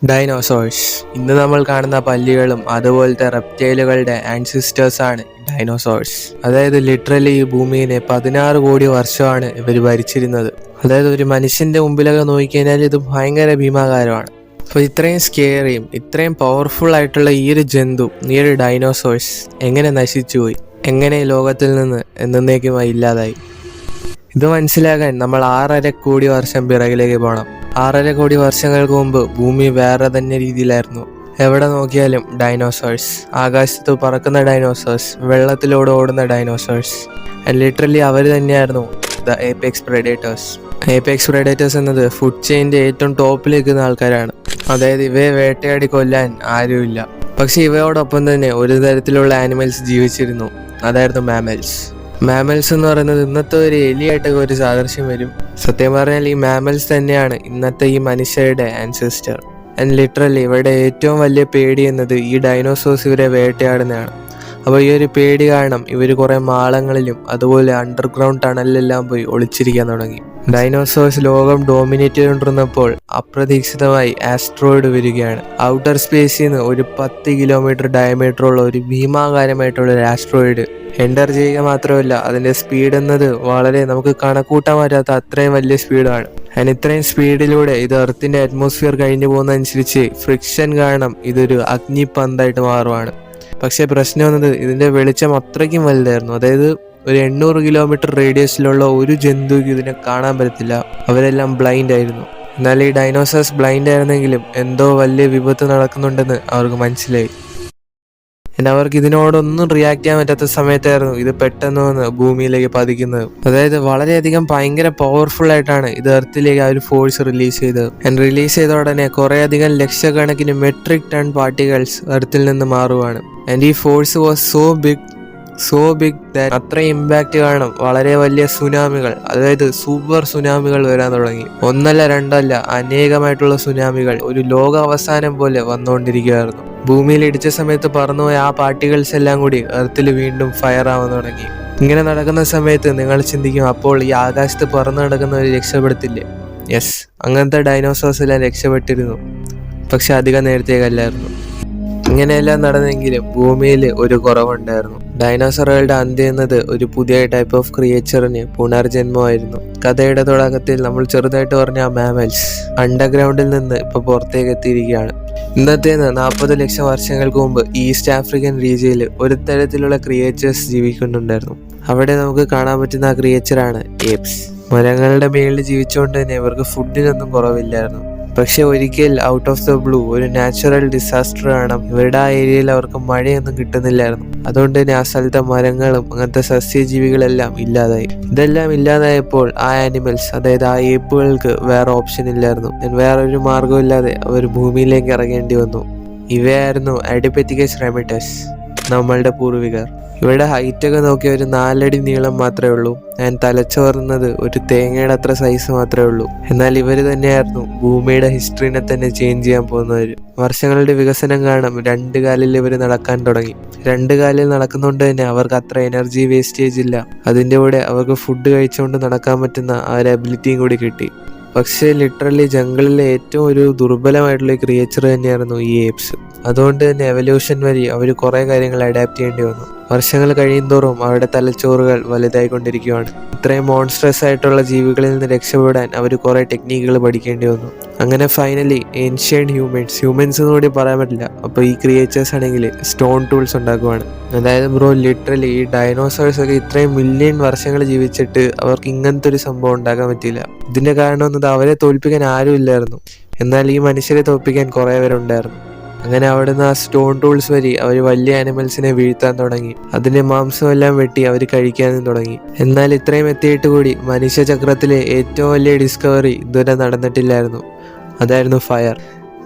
ഡൈനോസോഴ്സ്. ഇന്ന് നമ്മൾ കാണുന്ന പല്ലികളും അതുപോലത്തെ റെപ്റ്റൈലുകളുടെ ആൻസിസ്റ്റേഴ്സാണ് ഡൈനോസോഴ്സ്. അതായത് ലിറ്ററലി ഈ ഭൂമിയെ 16 കോടി വർഷമാണ് ഇവർ ഭരിച്ചിരുന്നത്. അതായത് ഒരു മനുഷ്യന്റെ മുമ്പിലൊക്കെ നോക്കിക്കഴിഞ്ഞാൽ ഇത് ഭയങ്കര ഭീമാകാരമാണ്. അപ്പോൾ ഇത്രയും സ്കെയറിയും ഇത്രയും പവർഫുൾ ആയിട്ടുള്ള ഈ ഒരു ജന്തു, ഈ ഒരു ഡൈനോസോഴ്സ് എങ്ങനെ നശിച്ചുപോയി, എങ്ങനെ ലോകത്തിൽ നിന്ന് എന്നേക്കുമായി ഇല്ലാതായി? ഇത് മനസ്സിലാക്കാൻ നമ്മൾ 6.5 കോടി വർഷം പിറകിലേക്ക് പോകണം. 6.5 കോടി വർഷങ്ങൾക്ക് മുമ്പ് ഭൂമി വേറെ തന്നെ രീതിയിലായിരുന്നു. എവിടെ നോക്കിയാലും ഡൈനോസോഴ്സ്, ആകാശത്ത് പറക്കുന്ന ഡൈനോസോഴ്സ്, വെള്ളത്തിലൂടെ ഓടുന്ന ഡൈനോസോഴ്സ്. ആൻഡ് ലിറ്ററലി അവർ തന്നെയായിരുന്നു the apex predators. Apex predators എന്നത് ഫുഡ് ചെയിൻ്റെ ഏറ്റവും ടോപ്പിൽ നിൽക്കുന്ന ആൾക്കാരാണ്. അതായത് ഇവയെ വേട്ടയാടി കൊല്ലാൻ ആരുമില്ല. പക്ഷെ ഇവയോടൊപ്പം തന്നെ ഒരു തരത്തിലുള്ള ആനിമൽസ് ജീവിച്ചിരുന്നു. അതായിരുന്നു മാമൽസ്. മാമൽസ് എന്ന് പറയുന്നത് ഇന്നത്തെ ഒരു എലിയായിട്ടൊക്കെ ഒരു സാദൃശ്യം വരും. സത്യം പറഞ്ഞാൽ ഈ മാമൽസ് തന്നെയാണ് ഇന്നത്തെ ഈ മനുഷ്യരുടെ ആൻസെസ്റ്റർ. ആൻഡ് ലിറ്ററലി ഇവരുടെ ഏറ്റവും വലിയ പേടി എന്നത് ഈ ഡൈനോസോഴ്സ് ഇവരെ വേട്ടയാടുന്നതാണ്. അപ്പോൾ ഈ ഒരു പേടി കാരണം ഇവർ കുറേ മാളങ്ങളിലും അതുപോലെ അണ്ടർഗ്രൗണ്ട് ടണലിലെല്ലാം പോയി ഒളിച്ചിരിക്കാൻ തുടങ്ങി. ഡൈനോസോഴ്സ് ലോകം ഡോമിനേറ്റ് ചെയ്തുകൊണ്ടിരുന്നപ്പോൾ അപ്രതീക്ഷിതമായി ആസ്ട്രോയിഡ് വരികയാണ്. ഔട്ടർ സ്പേസിൽ നിന്ന് ഒരു 10 കിലോമീറ്റർ ഡയമീറ്ററുള്ള ഒരു ഭീമാകാരമായിട്ടുള്ള ഒരു ആസ്ട്രോയിഡ് എൻ്റർ ചെയ്യുക മാത്രമല്ല, അതിൻ്റെ സ്പീഡ് എന്നത് വളരെ നമുക്ക് കണക്കൂട്ടാൻ പറ്റാത്ത അത്രയും വലിയ സ്പീഡാണ്. അതിന് ഇത്രയും സ്പീഡിലൂടെ ഇത് എർത്തിൻ്റെ അറ്റ്മോസ്ഫിയർ കഴിഞ്ഞു പോകുന്നതനുസരിച്ച് ഫ്രിക്ഷൻ കാരണം ഇതൊരു അഗ്നിപന്തായിട്ട് മാറുവാണ്. പക്ഷേ പ്രശ്നം എന്നത് ഇതിൻ്റെ വെളിച്ചം അത്രയ്ക്കും വലുതായിരുന്നു. അതായത് ഒരു 800 കിലോമീറ്റർ റേഡിയസിലുള്ള ഒരു ജന്തുക്ക് ഇതിനെ കാണാൻ പറ്റത്തില്ല. അവരെല്ലാം ബ്ലൈൻഡ് ആയിരുന്നു. എന്നാൽ ഈ ഡൈനോസേഴ്സ് ബ്ലൈൻഡ് ആയിരുന്നെങ്കിലും എന്തോ വലിയ വിപത്ത് നടക്കുന്നുണ്ടെന്ന് അവർക്ക് മനസ്സിലായി. എന്നാൽ അവർക്ക് ഇതിനോടൊന്നും റിയാക്ട് ചെയ്യാൻ പറ്റാത്ത സമയത്തായിരുന്നു ഇത് പെട്ടെന്ന് വന്ന് ഭൂമിയിലേക്ക് പതിക്കുന്നത്. അതായത് വളരെയധികം ഭയങ്കര പവർഫുൾ ആയിട്ടാണ് ഇത് എർത്തിലേക്ക് ആ ഒരു ഫോഴ്സ് റിലീസ് ചെയ്തത്. റിലീസ് ചെയ്ത ഉടനെ കുറേയധികം ലക്ഷക്കണക്കിന് മെട്രിക് ടൺ പാർട്ടിക്കിൾസ് എർത്തിൽ നിന്ന് മാറുവാണ്. ആൻഡ് ഈ force was so big that അത്രയും ഇമ്പാക്റ്റ് കാരണം വളരെ വലിയ സുനാമികൾ, അതായത് സൂപ്പർ സുനാമികൾ വരാൻ തുടങ്ങി. ഒന്നല്ല രണ്ടല്ല അനേകമായിട്ടുള്ള സുനാമികൾ ഒരു ലോക അവസാനം പോലെ വന്നുകൊണ്ടിരിക്കുകയായിരുന്നു. ഭൂമിയിൽ ഇടിച്ച സമയത്ത് പറന്നുപോയ ആ പാർട്ടിക്കിൾസ് എല്ലാം കൂടി എർത്തിൽ വീണ്ടും ഫയർ ആവാൻ തുടങ്ങി. ഇങ്ങനെ നടക്കുന്ന സമയത്ത് നിങ്ങൾ ചിന്തിക്കും, അപ്പോൾ ഈ ആകാശത്ത് പറന്നു നടക്കുന്നവർ രക്ഷപ്പെടുത്തില്ലേ? യെസ്, അങ്ങനത്തെ ഡൈനോസോഴ്സ് എല്ലാം രക്ഷപ്പെട്ടിരുന്നു. പക്ഷെ അധികം നേരത്തേക്കല്ലായിരുന്നു. ഇങ്ങനെയെല്ലാം നടന്നെങ്കിലും ഭൂമിയിൽ ഒരു കുറവുണ്ടായിരുന്നു. ഡൈനോസറുകളുടെ അന്ത്യം എന്നത് ഒരു പുതിയ ടൈപ്പ് ഓഫ് ക്രിയേച്ചറിന് പുനർജന്മമായിരുന്നു. കഥയുടെ തുടക്കത്തിൽ നമ്മൾ ചെറുതായിട്ട് പറഞ്ഞ മാമൽസ് അണ്ടർഗ്രൗണ്ടിൽ നിന്ന് ഇപ്പോൾ പുറത്തേക്ക് എത്തിയിരിക്കുകയാണ്. ഇന്നത്തേന്ന് 40 ലക്ഷം വർഷങ്ങൾക്ക് മുമ്പ് ഈസ്റ്റ് ആഫ്രിക്കൻ റീജിയനിൽ ഒരു തരത്തിലുള്ള ക്രിയേച്ചേഴ്സ് ജീവിക്കുന്നുണ്ടായിരുന്നു. അവിടെ നമുക്ക് കാണാൻ പറ്റുന്ന ആ ക്രിയേച്ചറാണ് ഏപ്സ്. മരങ്ങളുടെ മേളിൽ ജീവിച്ചുകൊണ്ട് തന്നെ ഇവർക്ക് ഫുഡിനൊന്നും കുറവില്ലായിരുന്നു. പക്ഷെ ഒരിക്കൽ ഔട്ട് ഓഫ് ദ ബ്ലൂ ഒരു നാച്ചുറൽ ഡിസാസ്റ്റർ കാരണം ഇവരുടെ ആ ഏരിയയിൽ അവർക്ക് മഴയൊന്നും കിട്ടുന്നില്ലായിരുന്നു. അതുകൊണ്ട് തന്നെ ആ സ്ഥലത്തെ മരങ്ങളും അങ്ങനത്തെ സസ്യജീവികളെല്ലാം ഇല്ലാതായി. ഇതെല്ലാം ഇല്ലാതായപ്പോൾ ആ ആനിമൽസ്, അതായത് ആ ഏപ്പുകൾക്ക് വേറെ ഓപ്ഷൻ ഇല്ലായിരുന്നു. വേറൊരു മാർഗമില്ലാതെ അവർ ഭൂമിയിലേക്ക് ഇറങ്ങേണ്ടി വന്നു. ഇവയായിരുന്നു അഡിപെത്തിക്കസ് റെമിറ്റസ്, നമ്മളുടെ പൂർവികർ. ഇവരുടെ ഹൈറ്റൊക്കെ നോക്കിയ ഒരു 4 അടി നീളം മാത്രമേ ഉള്ളൂ. ഞാൻ തലച്ചോറുന്നത് ഒരു തേങ്ങയുടെ അത്ര സൈസ് മാത്രമേ ഉള്ളൂ. എന്നാൽ ഇവർ തന്നെയായിരുന്നു ഭൂമിയുടെ ഹിസ്റ്ററിനെ തന്നെ ചേഞ്ച് ചെയ്യാൻ പോകുന്നവർ. വർഷങ്ങളുടെ വികസനം കാരണം 2 കാലിൽ ഇവർ നടക്കാൻ തുടങ്ങി. 2 കാലിൽ നടക്കുന്നതുകൊണ്ട് തന്നെ അവർക്ക് അത്ര എനർജി വേസ്റ്റേജ് ഇല്ല. അതിൻ്റെ കൂടെ അവർക്ക് ഫുഡ് കഴിച്ചുകൊണ്ട് നടക്കാൻ പറ്റുന്ന ആ ഒരു എബിലിറ്റിയും കൂടി കിട്ടി. പക്ഷേ ലിറ്ററലി ജംഗിളിലെ ഏറ്റവും ഒരു ദുർബലമായിട്ടുള്ള ക്രിയേച്ചർ തന്നെയായിരുന്നു ഈ ഏപ്സ്. അതുകൊണ്ട് തന്നെ എവല്യൂഷൻ വഴി അവർ കുറേ കാര്യങ്ങൾ അഡാപ്റ്റ് ചെയ്യേണ്ടി വന്നു. വർഷങ്ങൾ കഴിയുന്തോറും അവരുടെ തലച്ചോറുകൾ വലുതായിക്കൊണ്ടിരിക്കുകയാണ്. ഇത്രയും മോൺസ്ട്രസ് ആയിട്ടുള്ള ജീവികളിൽ നിന്ന് രക്ഷപ്പെടാൻ അവർ കുറേ ടെക്നിക്കുകൾ പഠിക്കേണ്ടി വന്നു. അങ്ങനെ ഫൈനലി ഏൻഷ്യന്റ് ഹ്യൂമൻസ് എന്ന് കൂടി പറയാൻ പറ്റില്ല. അപ്പോൾ ഈ ക്രിയേച്ചേഴ്സ് ആണെങ്കിൽ സ്റ്റോൺ ടൂൾസ് ഉണ്ടാക്കുവാണ്. അതായത് ബ്രോ, ലിറ്ററലി ഈ ഡൈനോസോഴ്സ് ഒക്കെ ഇത്രയും മില്യൺ വർഷങ്ങൾ ജീവിച്ചിട്ട് അവർക്ക് ഇങ്ങനത്തെ ഒരു സംഭവം ഉണ്ടാക്കാൻ പറ്റിയില്ല. ഇതിന്റെ കാരണം എന്നത് അവരെ തോൽപ്പിക്കാൻ ആരും ഇല്ലായിരുന്നു. എന്നാൽ ഈ മനുഷ്യരെ തോൽപ്പിക്കാൻ കുറേ പേരുണ്ടായിരുന്നു. അങ്ങനെ അവിടുന്ന് ആ സ്റ്റോൺ ടൂൾസ് വഴി അവർ വലിയ ആനിമൽസിനെ വീഴ്ത്താൻ തുടങ്ങി. അതിന്റെ മാംസമെല്ലാം വെട്ടി അവർ കഴിക്കാനും തുടങ്ങി. എന്നാൽ ഇത്രയും എത്തിയിട്ട് കൂടി മനുഷ്യചക്രത്തിലെ ഏറ്റവും വലിയ ഡിസ്കവറി ഇതുവരെ നടന്നിട്ടില്ലായിരുന്നു. അതായിരുന്നു ഫയർ.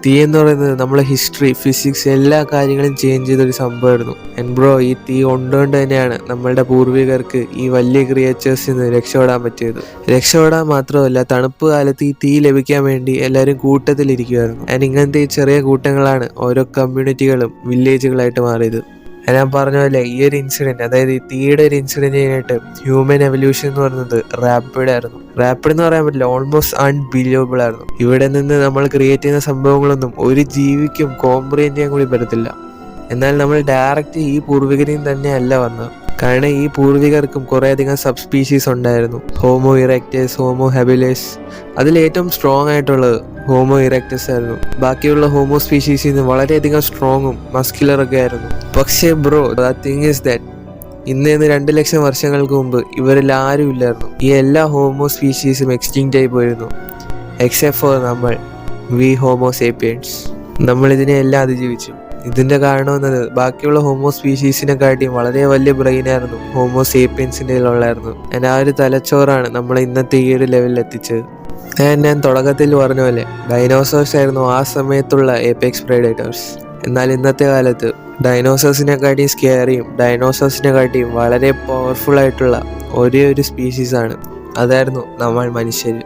തീ എന്ന് പറയുന്നത് നമ്മളെ ഹിസ്റ്ററി, ഫിസിക്സ് എല്ലാ കാര്യങ്ങളും ചേഞ്ച് ചെയ്തൊരു സംഭവമായിരുന്നു. ബ്രോ, ഈ തീ കൊണ്ടുകൊണ്ട് തന്നെയാണ് നമ്മളുടെ പൂർവികർക്ക് ഈ വലിയ ക്രിയേച്ചേഴ്സിൽ നിന്ന് രക്ഷപ്പെടാൻ പറ്റിയത്. രക്ഷപ്പെടാൻ മാത്രമല്ല, തണുപ്പ് കാലത്ത് ഈ തീ ലഭിക്കാൻ വേണ്ടി എല്ലാവരും കൂട്ടത്തിലിരിക്കുമായിരുന്നു. ഇങ്ങനത്തെ ഈ ചെറിയ കൂട്ടങ്ങളാണ് ഓരോ കമ്മ്യൂണിറ്റികളും വില്ലേജുകളായിട്ട് മാറിയത്. ഞാൻ പറഞ്ഞ പോലെ ഈ ഒരു ഇൻസിഡന്റ്, അതായത് ഈ തീയുടെ ഒരു ഇൻസിഡന്റ് കഴിഞ്ഞിട്ട് ഹ്യൂമൻ എവല്യൂഷൻ എന്ന് പറയുന്നത് റാപ്പിഡ് ആയിരുന്നു. റാപ്പിഡ് എന്ന് പറയാൻ പറ്റില്ല, ഓൾമോസ്റ്റ് അൺബിലീവബിൾ ആയിരുന്നു. ഇവിടെ നിന്ന് നമ്മൾ ക്രിയേറ്റ് ചെയ്യുന്ന സംഭവങ്ങളൊന്നും ഒരു ജീവിക്കും കോംപ്രിഹെൻഡ് ചെയ്യാൻ കൂടി പറ്റത്തില്ല. എന്നാൽ നമ്മൾ ഡയറക്റ്റ് ഈ പൂർവികരിൽ തന്നെയല്ല വന്നത്. കാരണം ഈ പൂർവികർക്കും കുറേയധികം സബ് സ്പീഷീസ് ഉണ്ടായിരുന്നു. Homo erectus, homo habilis. അതിൽ ഏറ്റവും സ്ട്രോങ് ആയിട്ടുള്ളത് ഹോമോ ഇറക്റ്റസ് ആയിരുന്നു. ബാക്കിയുള്ള ഹോമോ സ്പീഷീസിൽ നിന്ന് വളരെയധികം സ്ട്രോങ്ങും മസ്കുലറൊക്കെ ആയിരുന്നു. പക്ഷേ bro, the thing is that ഇന്ന് 2 ലക്ഷം വർഷങ്ങൾക്ക് മുമ്പ് ഇവരിൽ ആരും ഇല്ലായിരുന്നു. ഈ എല്ലാ ഹോമോ സ്പീഷീസും എക്സ്റ്റിങ്ക്റ്റ് ആയി പോയിരുന്നു, എക്സെപ്റ്റ് ഫോർ നമ്മൾ, വി ഹോമോ സേപ്പിയൻസ്. നമ്മൾ ഇതിനെയെല്ലാം അതിജീവിച്ചു. ഇതിന്റെ കാരണം എന്നത് ബാക്കിയുള്ള ഹോമോ സ്പീഷീസിനെക്കാട്ടിയും വളരെ വലിയ ബ്രെയിനായിരുന്നു ഹോമോ സേപ്പിയൻസിൻ്റെ ഉള്ളായിരുന്നു. ആ ഒരു തലച്ചോറാണ് നമ്മളെ ഇന്നത്തെ ഈ ഒരു ലെവലിൽ എത്തിച്ചത്. ഞാൻ തുടക്കത്തിൽ പറഞ്ഞ പോലെ ഡൈനോസേഴ്സ് ആയിരുന്നു ആ സമയത്തുള്ള ഏപെക്സ് പ്രെഡേറ്റേഴ്സ്. എന്നാൽ ഇന്നത്തെ കാലത്ത് ഡൈനോസേഴ്സിനെക്കാട്ടിയും സ്കെയറിയും ഡൈനോസേഴ്സിനെക്കാട്ടിയും വളരെ പവർഫുൾ ആയിട്ടുള്ള ഒരേ ഒരു സ്പീഷീസാണ്, അതായിരുന്നു നമ്മൾ മനുഷ്യർ.